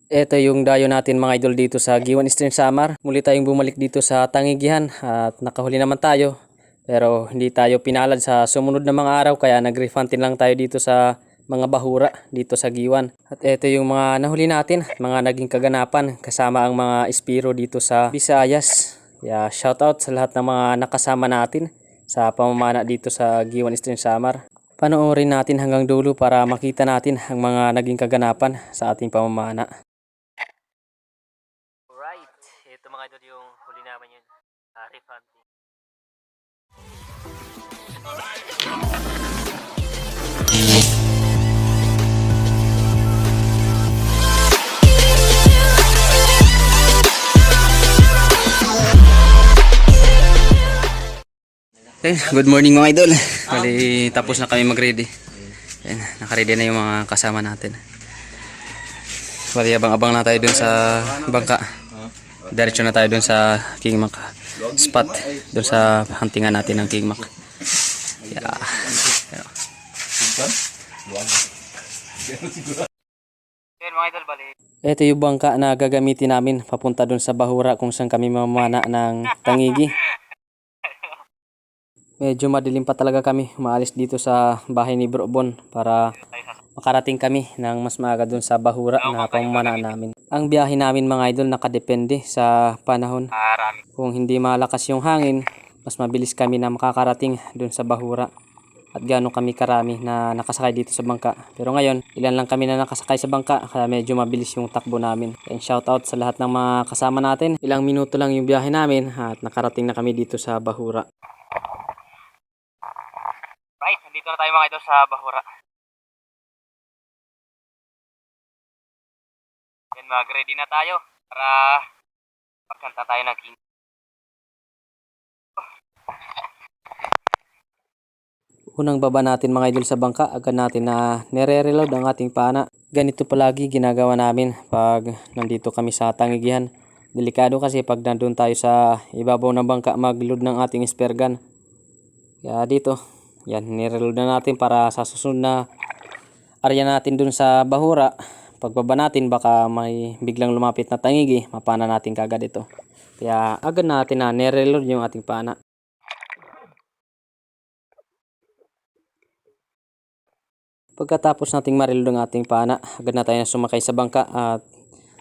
Ito yung dayo natin mga idol dito sa Giwan Eastern Samar. Muli tayong bumalik dito sa Tangigihan at nakahuli naman tayo. Pero hindi tayo pinalad sa sumunod na mga araw kaya nag-refantin lang tayo dito sa mga bahura dito sa Giwan. At ito yung mga nahuli natin, mga naging kaganapan kasama ang mga espiro dito sa Visayas. Kaya shoutout sa lahat ng mga nakasama natin sa pamamana dito sa Giwan Eastern Samar. Panoorin natin hanggang dulo para makita natin ang mga naging kaganapan sa ating pamamana. Right, ito mga idol yung huli naman yun. Refanting. Okay, good morning mga idol. Bali, tapos na kami mag-ready. Ayan, naka-ready na yung mga kasama natin. Bali, abang-abang na tayo dun sa bangka. Diretso na tayo dun sa King Mac spot. Dun sa huntingan natin ng King Mac. Yeah. Ayan mga idol, bali. Ito yung bangka na gagamitin namin papunta dun sa Bahura kung saan kami mamana ng Tangigi. Medyo madilim pa talaga kami maalis dito sa bahay ni Bro Bon para makarating kami ng mas maaga dun sa Bahura na pamamanaan namin. Ang biyahe namin mga idol nakadepende sa panahon. Kung hindi malakas yung hangin, mas mabilis kami na makakarating dun sa Bahura. At gaano kami karami na nakasakay dito sa bangka. Pero ngayon, ilan lang kami na nakasakay sa bangka kaya medyo mabilis yung takbo namin. And shoutout sa lahat ng mga kasama natin. Ilang minuto lang yung biyahe namin at nakarating na kami dito sa Bahura. Right, nandito na tayo mga idol sa Bahura. Yan, mag-ready na tayo para magkanta tayo ng King. Unang baba natin mga idol sa bangka, agad natin na nire-reload ang ating pana. Ganito palagi ginagawa namin pag nandito kami sa Tangigihan. Delikado kasi pag nandun tayo sa ibabaw ng bangka mag-load ng ating spare gun. Kaya dito, yan, nire-reload na natin para sa susunod na area natin dun sa Bahura. Pagbaba natin baka may biglang lumapit na tangigi, mapana natin kagad ito. Kaya agad natin na nire-reload yung ating pana. Pagkatapos nating ma-reload ang ating pana, agad na tayo sumakay sa bangka at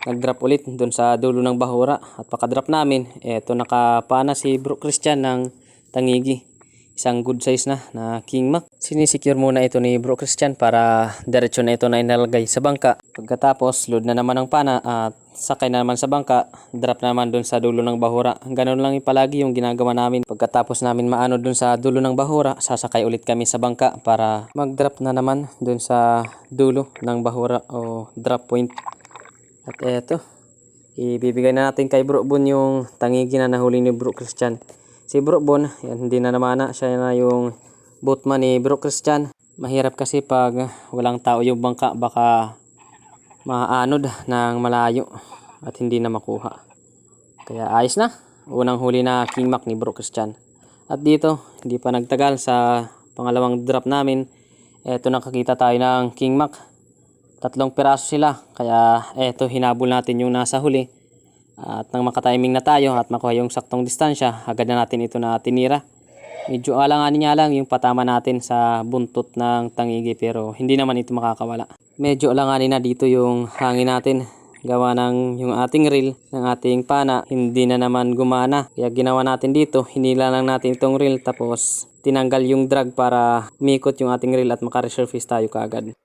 nag-drop ulit dun sa dulo ng Bahura. At pagka-drop namin, eto nakapana si Bro Christian ng Tangigi. Isang good size na King Mac. Sinisecure muna ito ni Bro Christian para diretso na ito na inalagay sa bangka. Pagkatapos, load na naman ang pana at sakay na naman sa bangka, drop na naman dun sa dulo ng Bahura. Ganun lang palagi yung ginagawa namin. Pagkatapos namin maano dun sa dulo ng Bahura, sasakay ulit kami sa bangka para mag-drop na naman dun sa dulo ng Bahura o drop point. At eto, ibibigay na natin kay Bro Bon yung Tangigi na nahuli ni Bro Christian. Si Bro Bon, yan, hindi na namana. Siya na yung boatman ni Bro Christian. Mahirap kasi pag walang tao yung bangka, baka maanod ng malayo at hindi na makuha. Kaya ayos na. Unang huli na King Mac ni Bro Christian. At dito, hindi pa nagtagal sa pangalawang drop namin. Eto, nakakita tayo ng King Mac. 3 piraso sila. Kaya eto, hinabol natin yung nasa huli. At nang makatiming na tayo at makuha yung saktong distansya, agad na natin ito na tinira. Medyo alanganin niya lang yung patama natin sa buntot ng tangigi pero hindi naman ito makakawala. Medyo alanganin na dito yung hangin natin. Gawa ng yung ating reel, ng ating pana, hindi na naman gumana. Kaya ginawa natin dito, hinila lang natin itong reel tapos tinanggal yung drag para umikot yung ating reel at makaresurface tayo kaagad.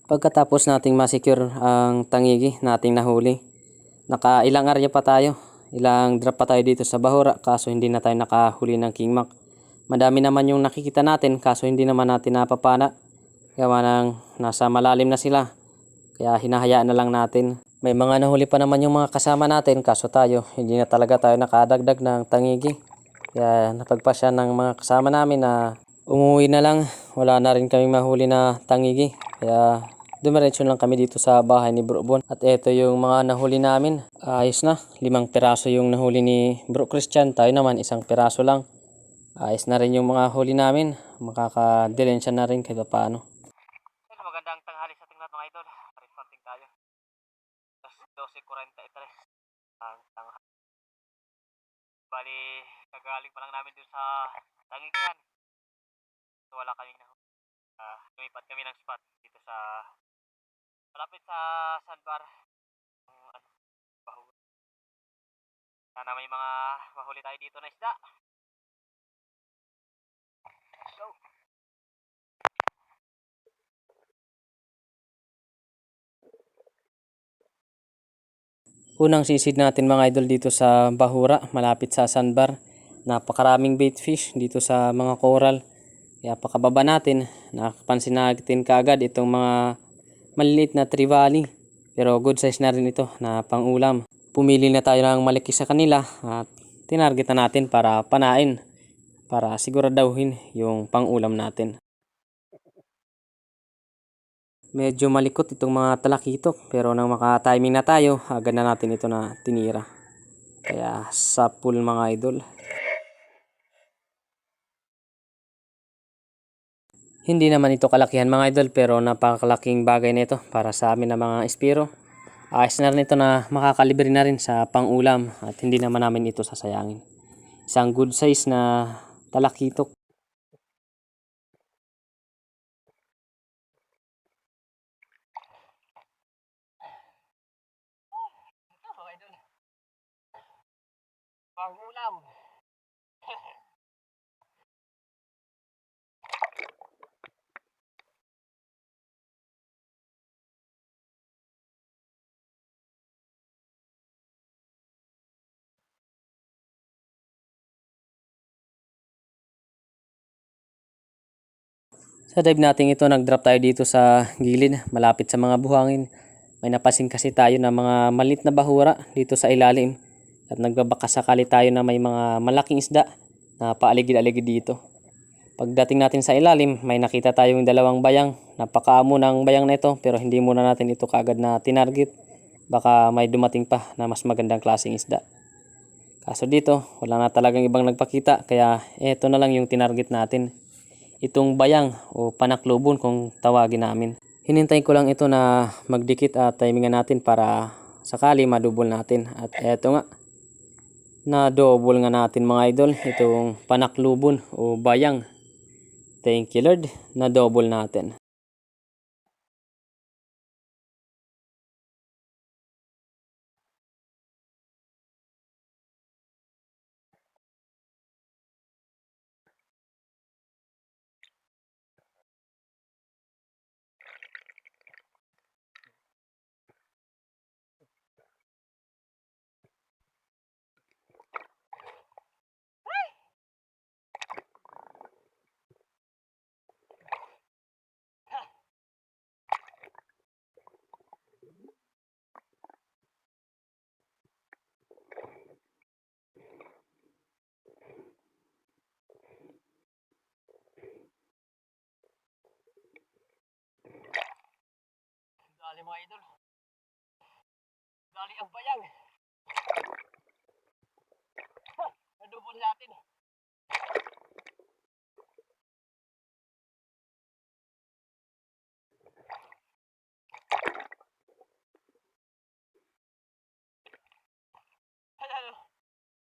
Pagkatapos nating ma-secure ang tangigi nating nahuli, nakailang area pa tayo. Ilang drop pa tayo dito sa Bahura kaso hindi na tayo nakahuli ng kingmak. Madami naman yung nakikita natin kaso hindi naman natin napapana. Gawa ng nasa malalim na sila. Kaya hinahayaan na lang natin. May mga nahuli pa naman yung mga kasama natin kaso tayo hindi na talaga tayo nakadagdag ng tangigi. Kaya napagpasya ng mga kasama namin na umuwi na lang. Wala na rin kaming mahuli na tangigi. Kaya dumiretso lang kami dito sa bahay ni Bro Bon. At ito yung mga nahuli namin. Ayos na. 5 piraso yung nahuli ni Bro Christian. Tayo naman 1 piraso lang. Ayos na rin yung mga huli namin. Makakadilensya na rin kahit paano. Magandang tanghali sa ating lahat mga idol. Responting tayo. 12:43 ang tanghali. Bali, kagaling pa lang namin dun sa Tangigan. So, wala kaming nahuli. Lumipat kami ng spot dito sa malapit sa sandbar. Bahura. Sana may mga mahuli tayo dito na isda. Go! Unang sisid natin mga idol dito sa Bahura, malapit sa sandbar. Napakaraming bait fish dito sa mga coral. Kaya pakababa natin, nakapansin natin kaagad itong mga maliliit na trevally. Pero good size na rin ito na pang-ulam. Pumili na tayo ng malaki sa kanila at tinarget na natin para panain. Para siguraduhin yung pang-ulam natin. Medyo malikot itong mga talakitok pero nang maka-timing na tayo, agad na natin ito na tinira. Kaya sa pool mga idol. Hindi naman ito kalakihan mga idol pero napakalaking bagay nito para sa amin na mga espiro. Ayos na rin ito na makakalibre na rin sa pang-ulam at hindi naman namin ito sasayangin. Isang good size na talakitok. Pang-ulam. Sa dive natin ito, nag-drop tayo dito sa gilid, malapit sa mga buhangin. May napasin kasi tayo na mga maliit na bahura dito sa ilalim. At nagbabaka sakali tayo na may mga malaking isda na paaligid-aligid dito. Pagdating natin sa ilalim, may nakita tayong 2 bayang. Napakaamo ng bayang na ito pero hindi muna natin ito kaagad na tinarget. Baka may dumating pa na mas magandang klaseng isda. Kaso dito, wala na talagang ibang nagpakita kaya ito na lang yung tinarget natin. Itong bayang o panaklubon kung tawagin namin. Hinintay ko lang ito na magdikit at timingan natin para sakali madubol natin. At eto nga, na double nga natin mga idol, itong panaklubon o bayang. Thank you Lord, na double natin. Dali mga idol. Dali ang bayang. Nadubol natin.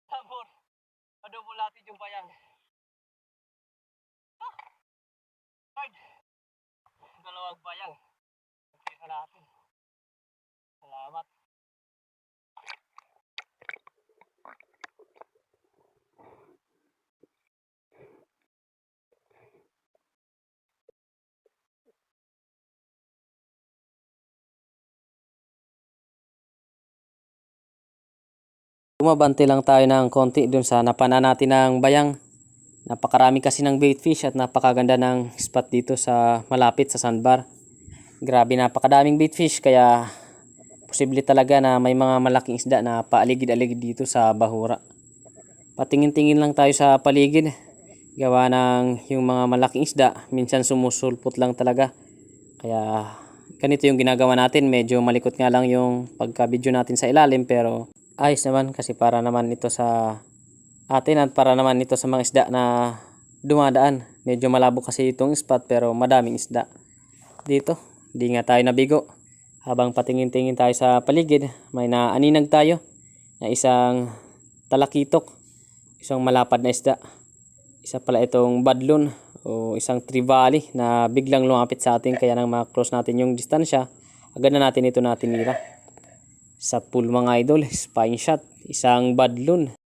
Sabon. Nadubol natin yung bayang. Lord. 2 bayang. Pagkita natin. Salamat. Bumabante lang tayo ng konti dun sa napana natin ng bayang. Napakarami kasi ng bait fish at napakaganda ng spot dito sa malapit sa sandbar. Grabe, napakadaming bait fish kaya posible talaga na may mga malaking isda na paaligid-aligid dito sa bahura. Patingin-tingin lang tayo sa paligid. Gawa ng yung mga malaking isda, minsan sumusulpot lang talaga. Kaya ganito yung ginagawa natin. Medyo malikot nga lang yung pagka-video natin sa ilalim, pero ayos naman kasi para naman ito sa atin at para naman ito sa mga isda na dumadaan. Medyo malabo kasi itong spot pero madaming isda dito. Di nga tayo nabigo. Habang patingin-tingin tayo sa paligid, may naaninag tayo na isang talakitok, isang malapad na isda. Isa pala itong badlon o isang trevally na biglang lumapit sa atin, kaya nang ma-close natin yung distansya, agad na natin ito natinira. Sa pool mga idol, spine shot, isang badlon.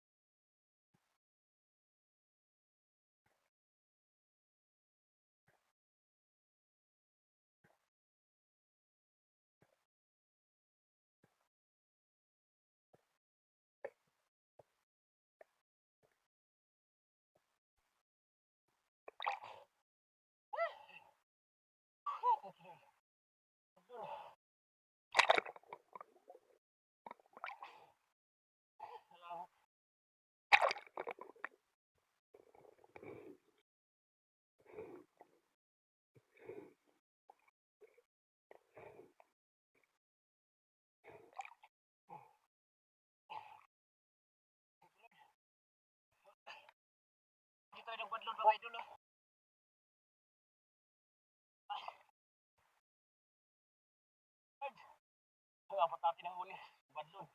Dito ay badlon mga idol. Apat natin ang huli, badlon.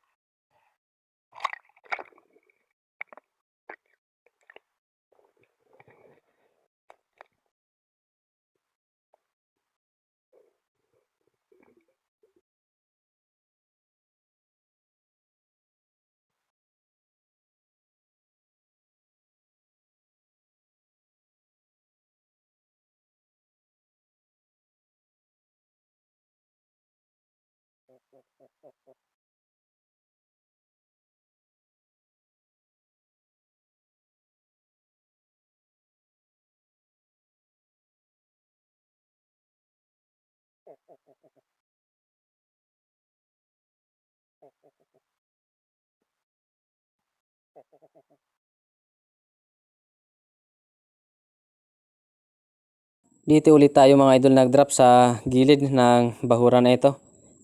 Dito ulit tayo mga idol nag-drop sa gilid ng bahura na ito.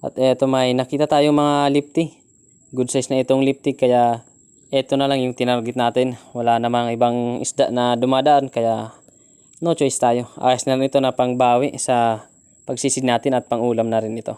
At eto, may nakita tayong mga lifty. Good size na itong lifty, kaya eto na lang yung tinarget natin. Wala namang ibang isda na dumadaan, kaya no choice tayo. Ayos na ito na pangbawi sa pagsisid natin at pangulam na rin ito.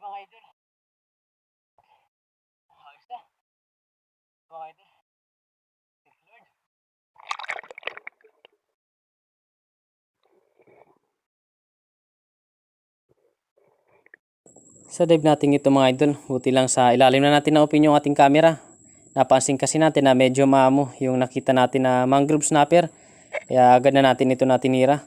Mga idol. Ayos na. Mga idol. Lord. Sa dive natin ito mga idol, buti lang sa ilalim na natin na-open yung ating camera. Napansin kasi natin na medyo maamo yung nakita natin na mangrove snapper. Kaya agad na natin ito natinira.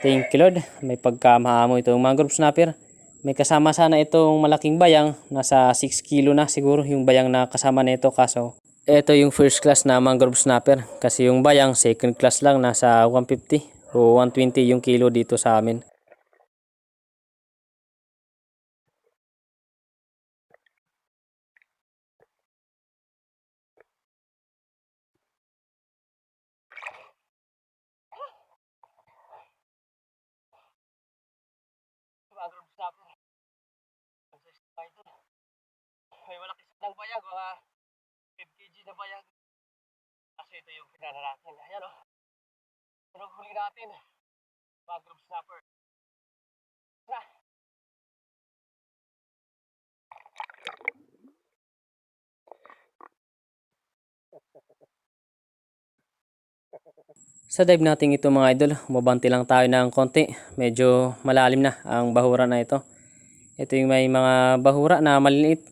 Thank you Lord, may pagkamaamo itong mangrove snapper. May kasama sana itong malaking bayang, nasa 6 kilo na siguro yung bayang na kasama nito, kaso ito yung first class na mangrove snapper. Kasi yung bayang second class lang, nasa 150 o 120 yung kilo dito sa amin. may malaki ng bayag, mga 5 kg na bayag. Kasi ito yung pinara natin. Ayan o. Ano huli natin? Mga group snapper. Na. Sa dive natin ito mga idol, umabanti lang tayo ng konti. Medyo malalim na ang bahura na ito. Ito yung may mga bahura na maliliit.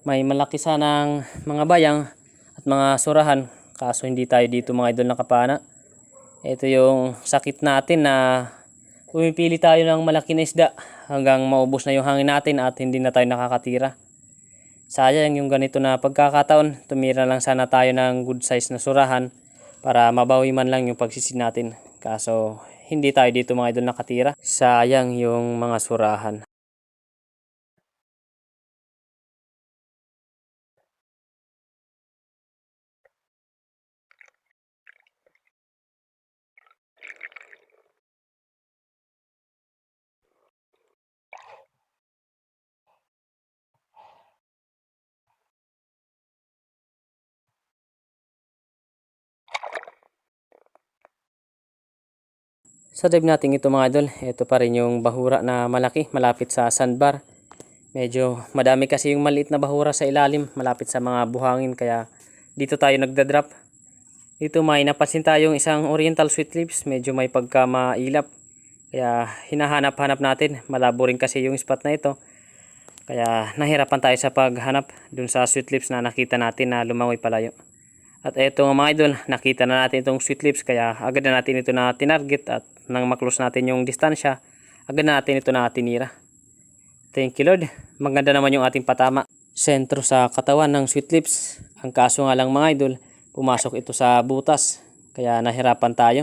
May malaki sanang mga bayang at mga surahan. Kaso hindi tayo dito mga idol nakapana. Ito yung sakit natin na pumipili tayo ng malaki na isda hanggang maubos na yung hangin natin at hindi na tayo nakakatira. Sayang yung ganito na pagkakataon, tumira lang sana tayo ng good size na surahan para mabawi man lang yung pagsisid natin. Kaso hindi tayo dito mga idol nakatira. Sayang yung mga surahan. Sa dive natin ito mga idol, ito pa rin yung bahura na malaki malapit sa sandbar. Medyo madami kasi yung maliit na bahura sa ilalim malapit sa mga buhangin kaya dito tayo nagda-drop. Dito may napansin tayong isang oriental sweet lips, medyo may pagka mailap. Kaya hinahanap-hanap natin, malabo rin kasi yung spot na ito. Kaya nahirapan tayo sa paghanap dun sa sweet lips na nakita natin na lumangoy palayo. At eto mga idol, nakita na natin itong sweet lips kaya agad na natin ito na tinarget at nang maklose natin yung distansya, agad na natin ito na tinira. Thank you Lord, maganda naman yung ating patama. Sentro sa katawan ng sweet lips. Ang kaso nga lang mga idol, pumasok ito sa butas kaya nahirapan tayo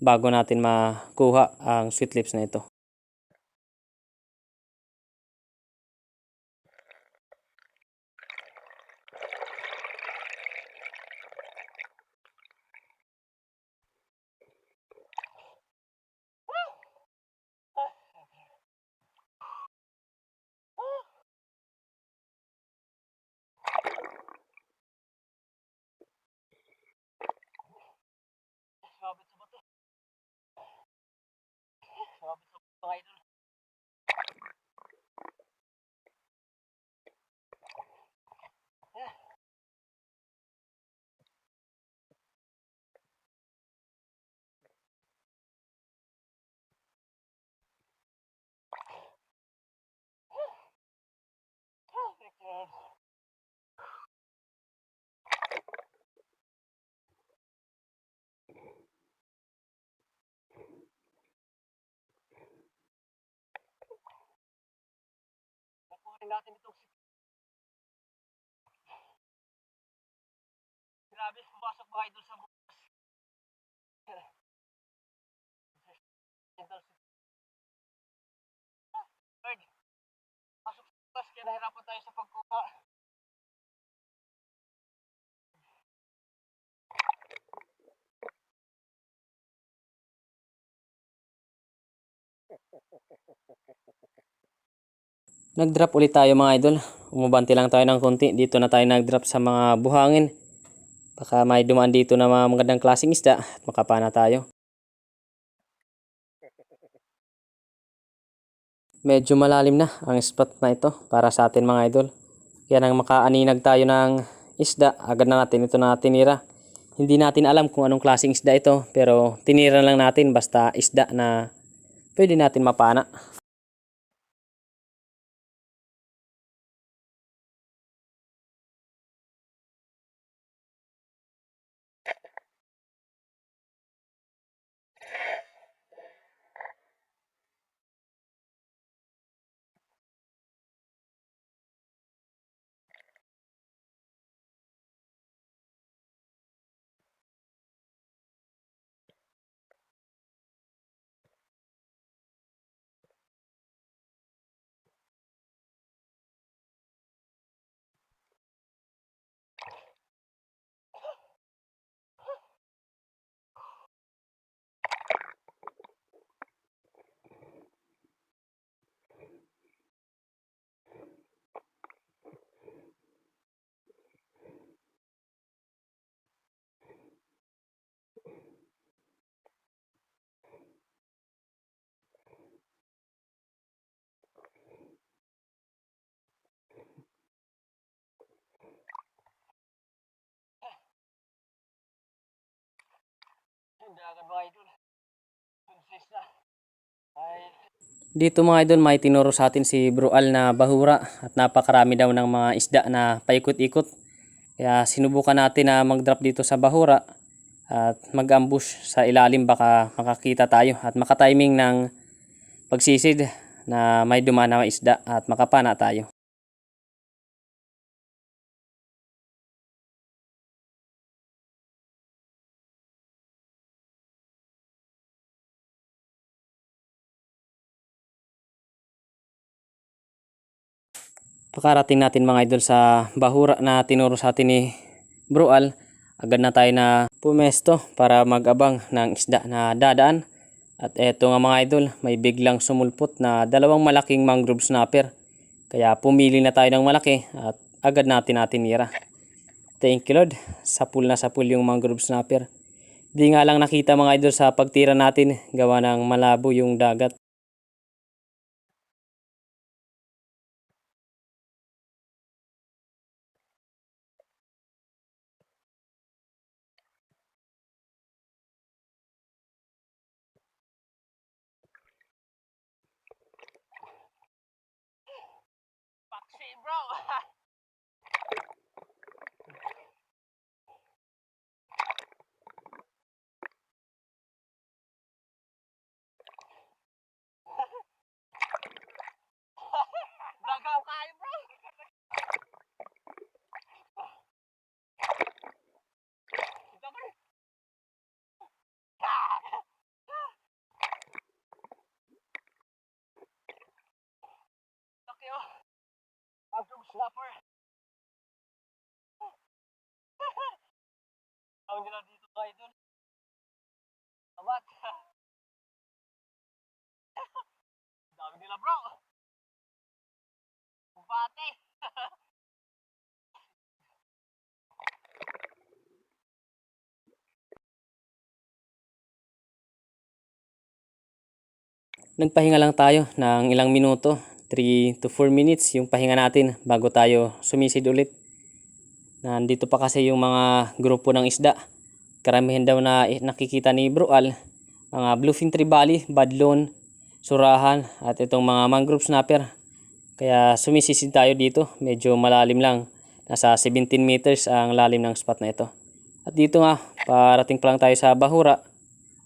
bago natin makuha ang sweet lips na ito. Sabit sa bato. Sabit sa bato mga idol. Nakunin natin itong grabe, pumasok mga idol sa butas. Lord, pasok sa butas kaya nahirapan tayo sa pagkuha. Nag-drop ulit tayo mga idol. Umubanti lang tayo ng konti. Dito na tayo nag-drop sa mga buhangin. Baka may dumaan dito na mga magandang klaseng isda at makapana tayo. Medyo malalim na ang spot na ito para sa atin mga idol. Kaya nang makaaninag tayo ng isda, agad na natin ito na tinira. Hindi natin alam kung anong klaseng isda ito pero tinira lang natin basta isda na pwede natin mapana. Dito mga idol, may tinuro sa atin si Bro Al na bahura at napakarami daw ng mga isda na paikot-ikot. Kaya sinubukan natin na mag-drop dito sa bahura at mag-ambush sa ilalim, baka makakita tayo at makatiming ng pagsisid na may dumaan na isda at makapana tayo. Pakarating natin mga idol sa bahura na tinuro sa atin ni Bro Al, agad na tayo na pumesto para mag-abang ng isda na dadaan. At eto nga mga idol, may biglang sumulpot na dalawang malaking mangrove snapper. Kaya pumili na tayo ng malaki at agad natin tinira. Thank you Lord, sapul na sapul yung mangrove snapper. Di nga lang nakita mga idol sa pagtira natin, gawa ng malabo yung dagat. Paksi bro. Dagaw kayo bro. Laki oh. Mangrove snapper. Tawag nila dito kayo dun. Amat. Dami nila bro. Bate. Nagpahinga lang tayo ng ilang minuto, 3 to 4 minutes yung pahinga natin bago tayo sumisid ulit. Nandito pa kasi yung mga grupo ng isda. Karamihan daw na nakikita ni Bro Al, mga bluefin trevally, badlon, surahan at itong mga mangrove snapper. Kaya sumisisid tayo dito, medyo malalim lang. Nasa 17 meters ang lalim ng spot na ito. At dito nga, parating pa lang tayo sa bahura.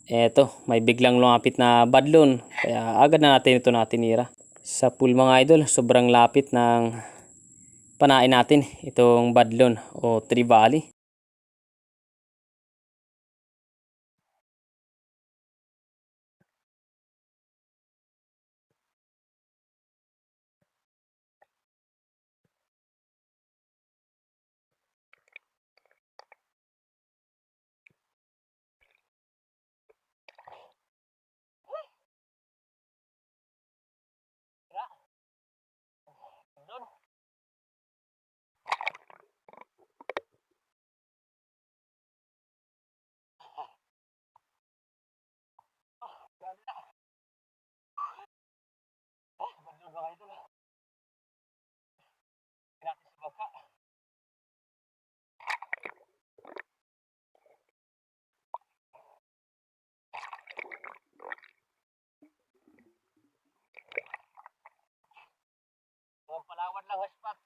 Eto, may biglang lumapit na badlon. Kaya agad na natin ito natinira. Sa pool mga idol, sobrang lapit ng panain natin itong badlon o trevally. Dun. Dami na. Badlon ba kayo dun? Natin sa bangka. Mga palawan lang ang spot.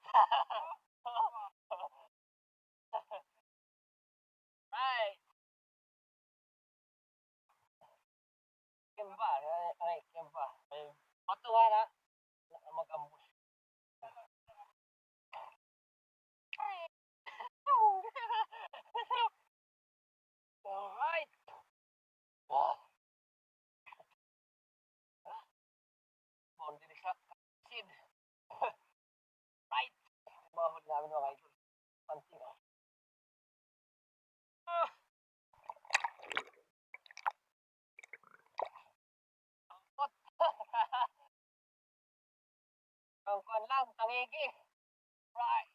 Right. Kemba. Ay, kemba. Ay, patuwa na. Mag-ambush. Alright. Wow. Bondi sa sid. Right. Mahod namin mga idol. Panting oh. Pot. Ang kuwan lang, tangigi. Right.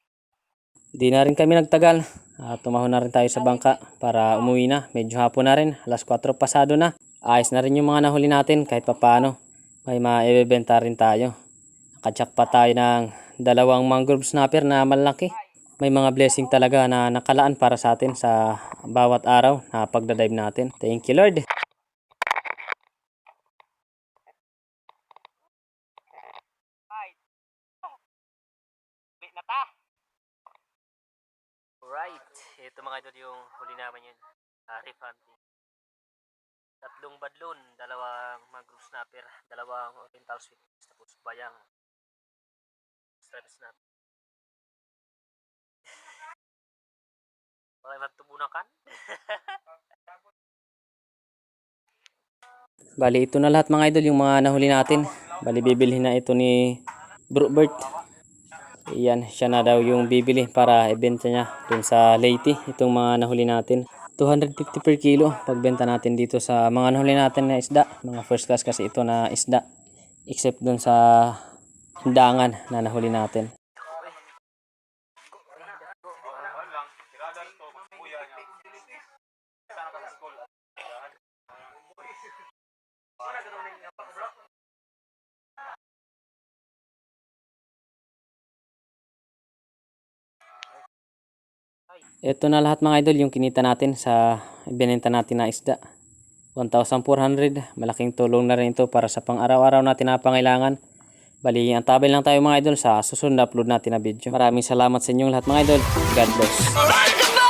Di na rin kami nagtagal. Tumahon na rin tayo sa bangka para umuwi na. Medyo hapon na rin, alas 4 pasado na. Ayos na rin yung mga nahuli natin kahit papaano. May maibebenta rin tayo. Nakatsak pa tayo ng dalawang mangrove snapper na malaki. may mga blessing talaga na nakalaan para sa atin sa bawat araw na pagdadive natin. Thank you, Lord. Ay. Bit na ta. Alright, ito mga idol yung huli naman yun. Reef hunting. 3 badlon, 2 mangrove snapper, 2 oriental sweet, tapos bayang striped snapper. Bakit magtubunakan? Bali, ito na lahat mga idol yung mga nahuli natin. Bali, bibilhin na ito ni Bro Bert. Iyan, siya na daw yung bibili para ibenta niya dun sa Leyte. Itong mga nahuli natin. 250 per kilo pagbenta natin dito sa mga nahuli natin na isda. Mga first class kasi ito na isda. Except dun sa hindangan na nahuli natin. Ito na lahat mga idol yung kinita natin sa binenta natin na isda. 1,400. Malaking tulong na rin ito para sa pang-araw-araw natin na pangailangan. Bali, antabay lang tayo mga idol sa susunod na upload natin na video. Maraming salamat sa inyong lahat mga idol. God bless.